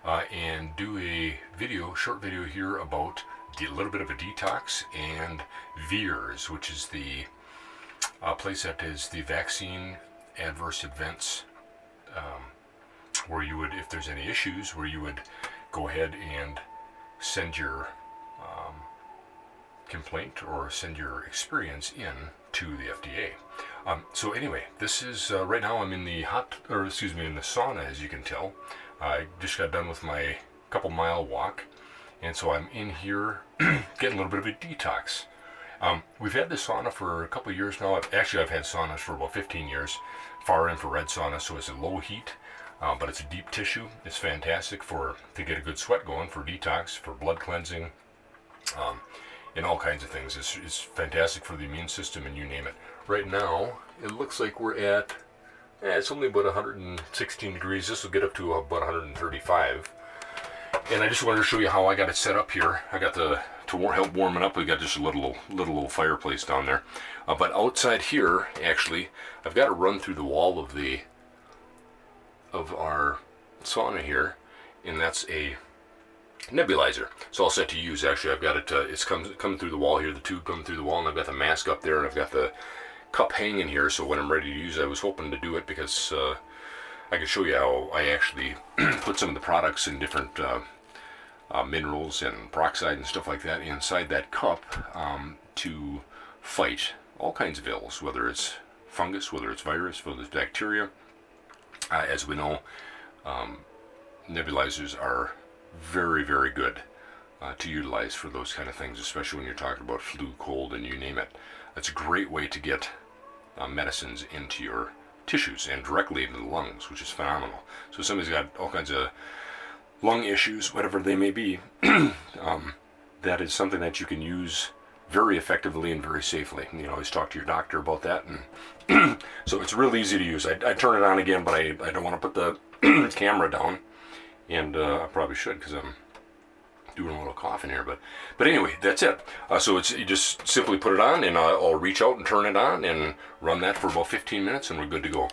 and do a short video here about a little bit of a detox and VAERS, which is the place that is the vaccine adverse events, where you would, if there's any issues, where you would go ahead and send your complaint or send your experience in to the FDA. So anyway, this is right now I'm in the in the sauna, as you can tell. I just got done with my couple-mile walk, and so I'm in here getting a little bit of a detox. We've had this sauna for a couple of years now. I've had saunas for about 15 years. Far infrared sauna, so it's a low heat, but it's a deep tissue. It's fantastic to get a good sweat going, for detox, for blood cleansing, and all kinds of things. It's fantastic for the immune system, and you name it. Right now, it looks like we're at, it's only about 116 degrees. This will get up to about 135. And I just wanted to show you how I got it set up here. I got to help warm it up. We got just a little fireplace down there. But outside here, actually, I've got to run through the wall of our sauna here, and that's a nebulizer. It's all set to use. Actually, I've got it. It's coming through the wall here. The tube coming through the wall, and I've got the mask up there, and I've got the cup hanging here. So when I'm ready to use it, I was hoping to do it because I could show you how I actually put some of the products in different minerals and peroxide and stuff like that inside that cup to fight all kinds of ills, whether it's fungus, whether it's virus, whether it's bacteria. As we know, nebulizers are very, very good to utilize for those kind of things, especially when you're talking about flu, cold, and you name it. It's a great way to get medicines into your tissues and directly into the lungs, which is phenomenal. So if somebody's got all kinds of lung issues, whatever they may be, that is something that you can use very effectively and very safely. You know, always talk to your doctor about that. And so it's real easy to use. I turn it on again, but I don't want to put the camera down, and I probably should, because I'm doing a little coughing here. But anyway, that's it. So you just simply put it on, and I'll reach out and turn it on and run that for about 15 minutes, and we're good to go.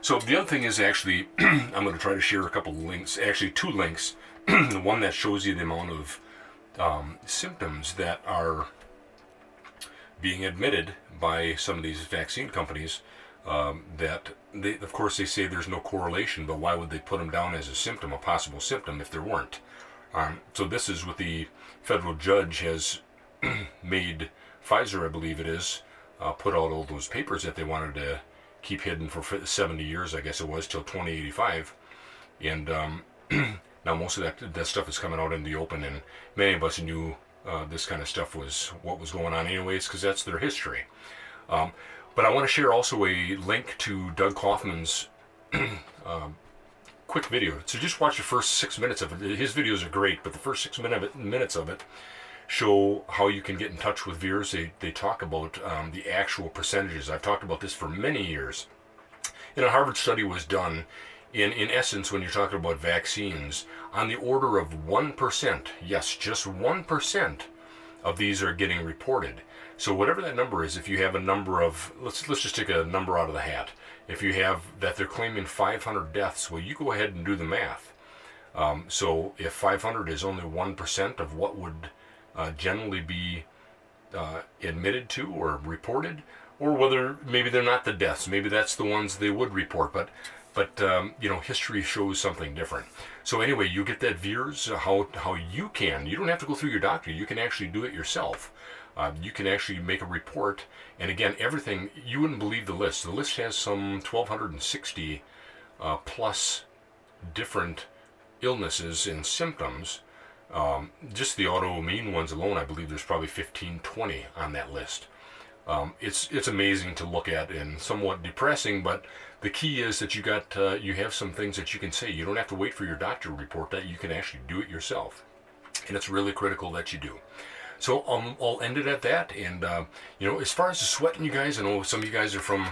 So the other thing is, actually, I'm going to try to share a couple of links, actually 2 links. The one that shows you the amount of symptoms that are being admitted by some of these vaccine companies, that they, of course, they say there's no correlation, but why would they put them down as a symptom, a possible symptom, if there weren't? So this is what the federal judge has made Pfizer, I believe it is, put out all those papers that they wanted to keep hidden for 70 years, I guess it was, till 2085. And now most of that stuff is coming out in the open, and many of us knew this kind of stuff was what was going on anyways, because that's their history. But I want to share also a link to Doug Kaufman's quick video. So just watch the first 6 minutes of it. His videos are great, but the first 6 minutes of it show how you can get in touch with VAERS. They talk about the actual percentages. I've talked about this for many years. And a Harvard study was done, in essence, when you're talking about vaccines, on the order of 1%, yes, just 1% of these are getting reported. So whatever that number is, if you have a number of, let's just take a number out of the hat. If you have that they're claiming 500 deaths, well, you go ahead and do the math. So if 500 is only 1% of what would generally be admitted to or reported, or whether maybe they're not the deaths, maybe that's the ones they would report, but you know, history shows something different. So anyway, you get that VAERS, how you don't have to go through your doctor, you can actually do it yourself. You can actually make a report, and again, everything, you wouldn't believe the list. The list has some 1,260 plus different illnesses and symptoms. Just the autoimmune ones alone, I believe there's probably 15, 20 on that list. It's amazing to look at and somewhat depressing, but the key is that you have some things that you can say. You don't have to wait for your doctor to report that. You can actually do it yourself, and it's really critical that you do. So I'll end it at that. And you know, as far as the sweating, you guys, I know some of you guys are from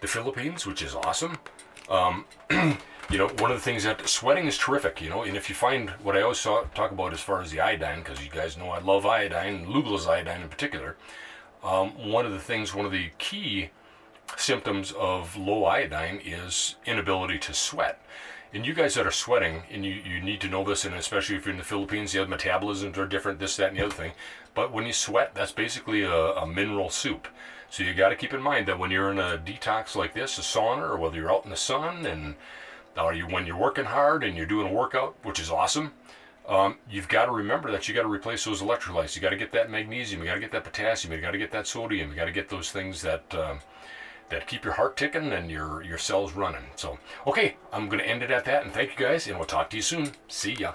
the Philippines, which is awesome. You know, one of the things that sweating is terrific, you know, and if you find what I always talk about as far as the iodine, because you guys know I love iodine, Lugol's iodine in particular. One of the key symptoms of low iodine is inability to sweat. And you guys that are sweating, and you need to know this, and especially if you're in the Philippines, the other metabolisms are different, this, that, and the other thing. But when you sweat, that's basically a mineral soup. So you got to keep in mind that when you're in a detox like this, a sauna, or whether you're out in the sun, and when you're working hard and you're doing a workout, which is awesome, you've got to remember that you got to replace those electrolytes. You got to get that magnesium, you got to get that potassium, you got to get that sodium, you got to get those things that keep your heart ticking and your cells running. So, okay, I'm going to end it at that, and thank you guys, and we'll talk to you soon. See ya.